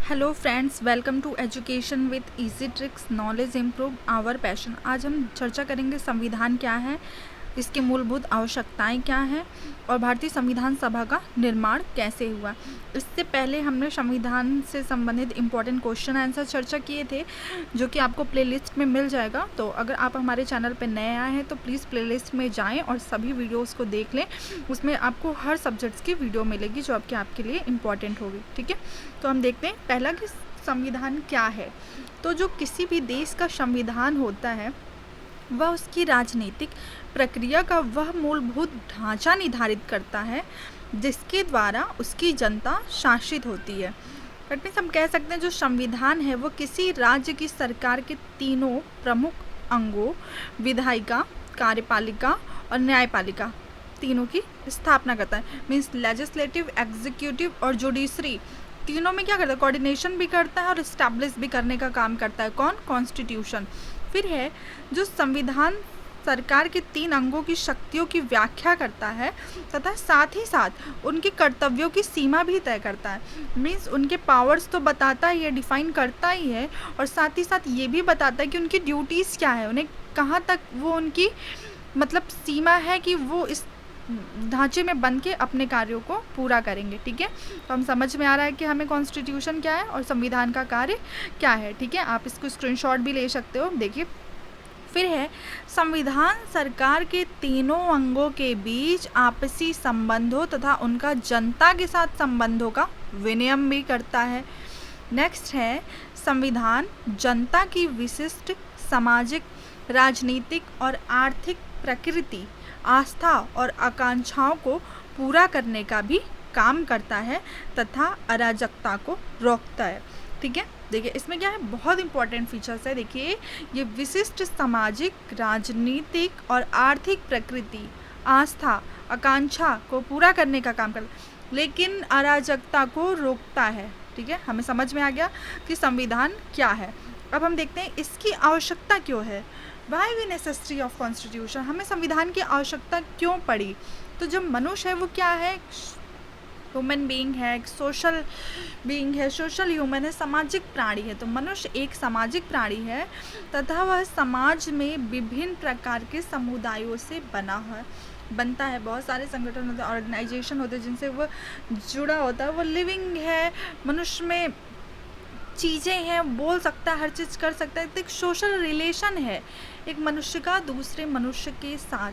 Hello friends, welcome to education with easy tricks, knowledge improve our passion. आज हम चर्चा करेंगे संविधान क्या है, इसकी मूलभूत आवश्यकताएं क्या हैं और भारतीय संविधान सभा का निर्माण कैसे हुआ। इससे पहले हमने संविधान से संबंधित इम्पोर्टेंट क्वेश्चन आंसर चर्चा किए थे, जो कि आपको प्लेलिस्ट में मिल जाएगा। तो अगर आप हमारे चैनल पर नए आए हैं तो प्लीज़ प्लेलिस्ट में जाएं और सभी वीडियोस को देख लें। उसमें आपको हर सब्जेक्ट्स की वीडियो मिलेगी जो आपके लिए इम्पॉर्टेंट होगी। ठीक है, तो हम देखते हैं पहला कि संविधान क्या है। तो जो किसी भी देश का संविधान होता है वह उसकी राजनीतिक प्रक्रिया का वह मूलभूत ढांचा निर्धारित करता है जिसके द्वारा उसकी जनता शासित होती है। दैट मीन्स हम कह सकते हैं जो संविधान है वो किसी राज्य की सरकार के तीनों प्रमुख अंगों विधायिका, कार्यपालिका और न्यायपालिका तीनों की स्थापना करता है। मीन्स लेजिस्लेटिव, एग्जीक्यूटिव और जुडिशरी तीनों में क्या करता है, कोऑर्डिनेशन भी करता है और इस्टेब्लिश भी करने का काम करता है। कौन? कॉन्स्टिट्यूशन। फिर है जो संविधान सरकार के तीन अंगों की शक्तियों की व्याख्या करता है तथा साथ ही साथ उनके कर्तव्यों की सीमा भी तय करता है। मीन्स उनके पावर्स तो बताता ही है, डिफाइन करता ही है, और साथ ही साथ ये भी बताता है कि उनकी ड्यूटीज़ क्या है, उन्हें कहाँ तक वो उनकी मतलब सीमा है कि वो इस ढांचे में बन के अपने कार्यों को पूरा करेंगे। ठीक है, तो हम समझ में आ रहा है कि हमें कॉन्स्टिट्यूशन क्या है और संविधान का कार्य क्या है। ठीक है, आप इसको स्क्रीनशॉट भी ले सकते हो। देखिए, फिर है संविधान सरकार के तीनों अंगों के बीच आपसी संबंधों तथा उनका जनता के साथ संबंधों का विनियम भी करता है। नेक्स्ट है संविधान जनता की विशिष्ट सामाजिक, राजनीतिक और आर्थिक प्रकृति, आस्था और आकांक्षाओं को पूरा करने का भी काम करता है तथा अराजकता को रोकता है। ठीक है, देखिए इसमें क्या है, बहुत इंपॉर्टेंट फीचर्स है। देखिए, ये विशिष्ट सामाजिक, राजनीतिक और आर्थिक प्रकृति, आस्था, आकांक्षा को पूरा करने का काम करता है, लेकिन अराजकता को रोकता है। ठीक है, हमें समझ में आ गया कि संविधान क्या है। अब हम देखते हैं इसकी आवश्यकता क्यों है। Why we necessity of constitution, हमें संविधान की आवश्यकता क्यों पड़ी। तो जो मनुष्य है वो क्या है, ह्यूमन बीइंग है, सोशल बीइंग है, सोशल ह्यूमन है, सामाजिक प्राणी है। तो मनुष्य एक सामाजिक प्राणी है तथा वह समाज में विभिन्न प्रकार के समुदायों से बनता है। बहुत सारे संगठन होते हैं, ऑर्गेनाइजेशन होते हैं जिनसे वो जुड़ा होता है। वो लिविंग है, मनुष्य में चीज़ें हैं, बोल सकता है, हर चीज़ कर सकता है। तो एक सोशल रिलेशन है एक मनुष्य का दूसरे मनुष्य के साथ।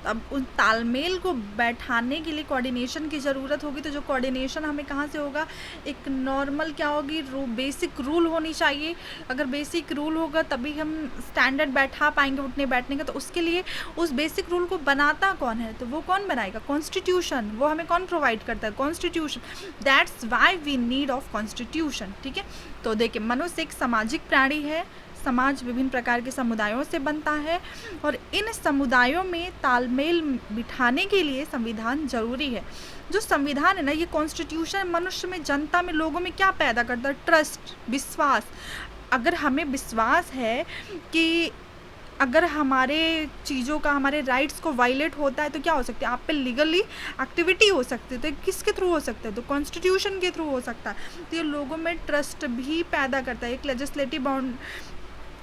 अब उन तालमेल को बैठाने के लिए कोऑर्डिनेशन की ज़रूरत होगी। तो जो कोऑर्डिनेशन हमें कहाँ से होगा, एक नॉर्मल क्या होगी, बेसिक रूल होनी चाहिए। अगर बेसिक रूल होगा तभी हम स्टैंडर्ड बैठा पाएंगे उठने बैठने का। तो उसके लिए उस बेसिक रूल को बनाता कौन है, तो वो कौन बनाएगा, कॉन्स्टिट्यूशन। वो हमें कौन प्रोवाइड करता है, constitution. That's why we need of constitution. ठीक है, तो देखिए मनुष्य एक सामाजिक प्राणी है, समाज विभिन्न प्रकार के समुदायों से बनता है और इन समुदायों में तालमेल बिठाने के लिए संविधान जरूरी है। जो संविधान है ना, ये कॉन्स्टिट्यूशन मनुष्य में, जनता में, लोगों में क्या पैदा करता है, ट्रस्ट, विश्वास। अगर हमें विश्वास है कि अगर हमारे चीज़ों का, हमारे राइट्स को वायलेट होता है तो क्या हो सकता है, आप पे लीगली एक्टिविटी हो सकती है। तो किसके थ्रू हो सकता है, तो कॉन्स्टिट्यूशन के थ्रू हो सकता है। तो ये लोगों में ट्रस्ट भी पैदा करता है। एक लेजिस्लेटिव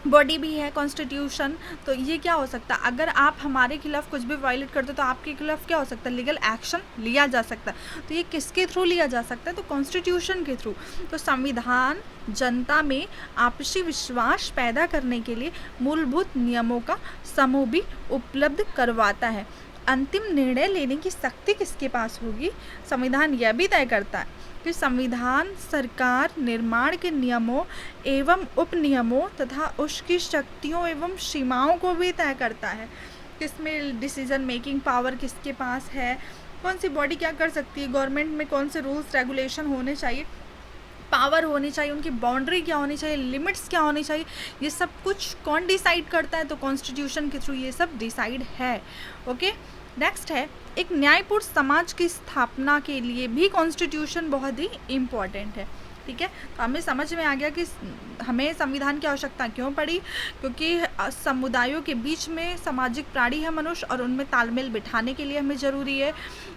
बॉडी भी है कॉन्स्टिट्यूशन। तो ये क्या हो सकता है, अगर आप हमारे खिलाफ कुछ भी वायलेट करते हो तो आपके खिलाफ क्या हो सकता है, लीगल एक्शन लिया जा सकता है। तो ये किसके थ्रू लिया जा सकता है, तो कॉन्स्टिट्यूशन के थ्रू। तो संविधान जनता में आपसी विश्वास पैदा करने के लिए मूलभूत नियमों का समूह भी उपलब्ध करवाता है। अंतिम निर्णय लेने की शक्ति किसके पास होगी, संविधान यह भी तय करता है कि संविधान सरकार निर्माण के नियमों एवं उपनियमों तथा उसकी शक्तियों एवं सीमाओं को भी तय करता है। किसमें डिसीजन मेकिंग पावर किसके पास है, कौन सी बॉडी क्या कर सकती है, गवर्नमेंट में कौन से रूल्स रेगुलेशन होने चाहिए, पावर होनी चाहिए, उनकी बाउंड्री क्या होनी चाहिए, लिमिट्स क्या होनी चाहिए, ये सब कुछ कौन डिसाइड करता है, तो कॉन्स्टिट्यूशन के थ्रू ये सब डिसाइड है। ओके, नेक्स्ट है एक न्यायपूर्ण समाज की स्थापना के लिए भी कॉन्स्टिट्यूशन बहुत ही इम्पॉर्टेंट है। ठीक है, तो हमें समझ में आ गया कि हमें संविधान की आवश्यकता क्यों पड़ी, क्योंकि समुदायों के बीच में सामाजिक प्राणी है मनुष्य और उनमें तालमेल बिठाने के लिए हमें ज़रूरी है।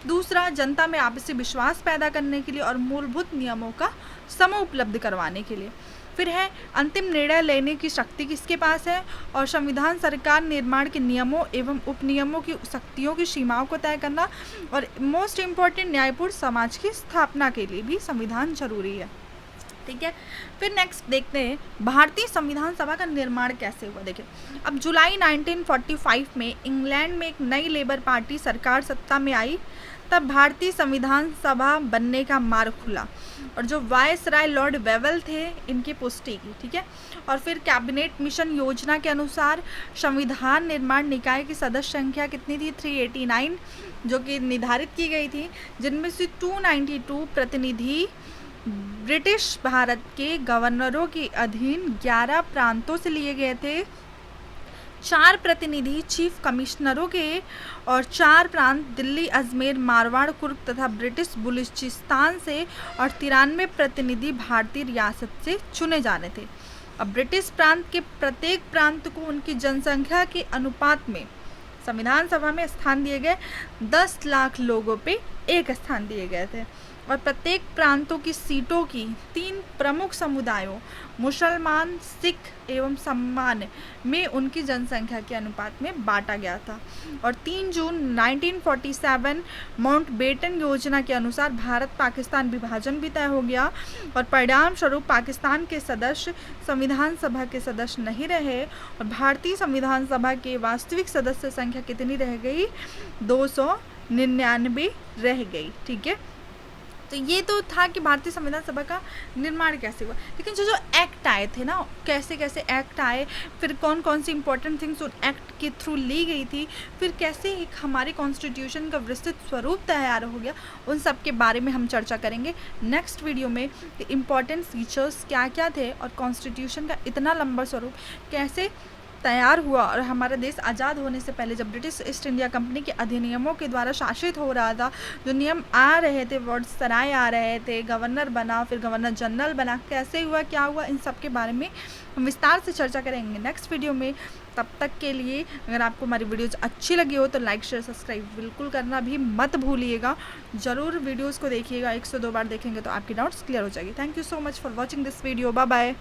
दूसरा, जनता में आपसी विश्वास पैदा करने के लिए और मूलभूत नियमों का समूह उपलब्ध करवाने के लिए। फिर है अंतिम निर्णय लेने की शक्ति किसके पास है, और संविधान सरकार निर्माण के नियमों एवं उपनियमों की शक्तियों की सीमाओं को तय करना, और मोस्ट इम्पॉर्टेंट न्यायपूर्ण समाज की स्थापना के लिए भी संविधान जरूरी है। ठीक है, फिर नेक्स्ट देखते हैं भारतीय संविधान सभा का निर्माण कैसे हुआ। देखिए, अब जुलाई 1945 में इंग्लैंड में एक नई लेबर पार्टी सरकार सत्ता में आई, तब भारतीय संविधान सभा बनने का मार्ग खुला और जो वायसराय लॉर्ड वेवल थे इनकी पुष्टि की। ठीक है, और फिर कैबिनेट मिशन योजना के अनुसार संविधान निर्माण निकाय की सदस्य संख्या कितनी थी, 389, जो कि निर्धारित की गई थी, जिनमें से 292 प्रतिनिधि ब्रिटिश भारत के गवर्नरों के अधीन 11 प्रांतों से लिए गए थे, 4 प्रतिनिधि चीफ कमिश्नरों के और 4 प्रांत दिल्ली, अजमेर, मारवाड़, कुर्ग तथा ब्रिटिश बलूचिस्तान से और 93 प्रतिनिधि भारतीय रियासत से चुने जाने थे। अब ब्रिटिश प्रांत के प्रत्येक प्रांत को उनकी जनसंख्या के अनुपात में संविधान सभा में स्थान दिए गए। 10 लाख लोगों पे एक स्थान दिए गए थे और प्रत्येक प्रांतों की सीटों की 3 प्रमुख समुदायों मुसलमान, सिख एवं सामान्य में उनकी जनसंख्या के अनुपात में बांटा गया था। और 3 जून 1947 माउंटबेटन योजना के अनुसार भारत पाकिस्तान विभाजन भी तय हो गया और परिणाम स्वरूप पाकिस्तान के सदस्य संविधान सभा के सदस्य नहीं रहे और भारतीय संविधान सभा के वास्तविक सदस्य संख्या कितनी रह गई, 299 रह गई। ठीक है, तो ये तो था कि भारतीय संविधान सभा का निर्माण कैसे हुआ। लेकिन जो एक्ट आए थे ना, कैसे कैसे एक्ट आए, फिर कौन कौन सी इंपॉर्टेंट थिंग्स उन एक्ट के थ्रू ली गई थी, फिर कैसे एक हमारे कॉन्स्टिट्यूशन का विस्तृत स्वरूप तैयार हो गया, उन सब के बारे में हम चर्चा करेंगे नेक्स्ट वीडियो में। इम्पॉर्टेंट फीचर्स क्या क्या थे और कॉन्स्टिट्यूशन का इतना लंबा स्वरूप कैसे तैयार हुआ और हमारा देश आज़ाद होने से पहले जब ब्रिटिश ईस्ट इंडिया कंपनी के अधिनियमों के द्वारा शासित हो रहा था, जो नियम आ रहे थे, वर्ड्स सराय आ रहे थे, गवर्नर बना, फिर गवर्नर जनरल बना, कैसे हुआ, क्या हुआ, इन सब के बारे में हम विस्तार से चर्चा करेंगे नेक्स्ट वीडियो में। तब तक के लिए अगर आपको हमारी वीडियोज़ अच्छी लगी हो तो लाइक, शेयर, सब्सक्राइब बिल्कुल करना भी मत भूलिएगा। ज़रूर वीडियोज़ को देखिएगा, 102 बार देखेंगे तो आपकी डाउट्स क्लियर हो जाएगी। Thank you so much for watching this video. Bye bye.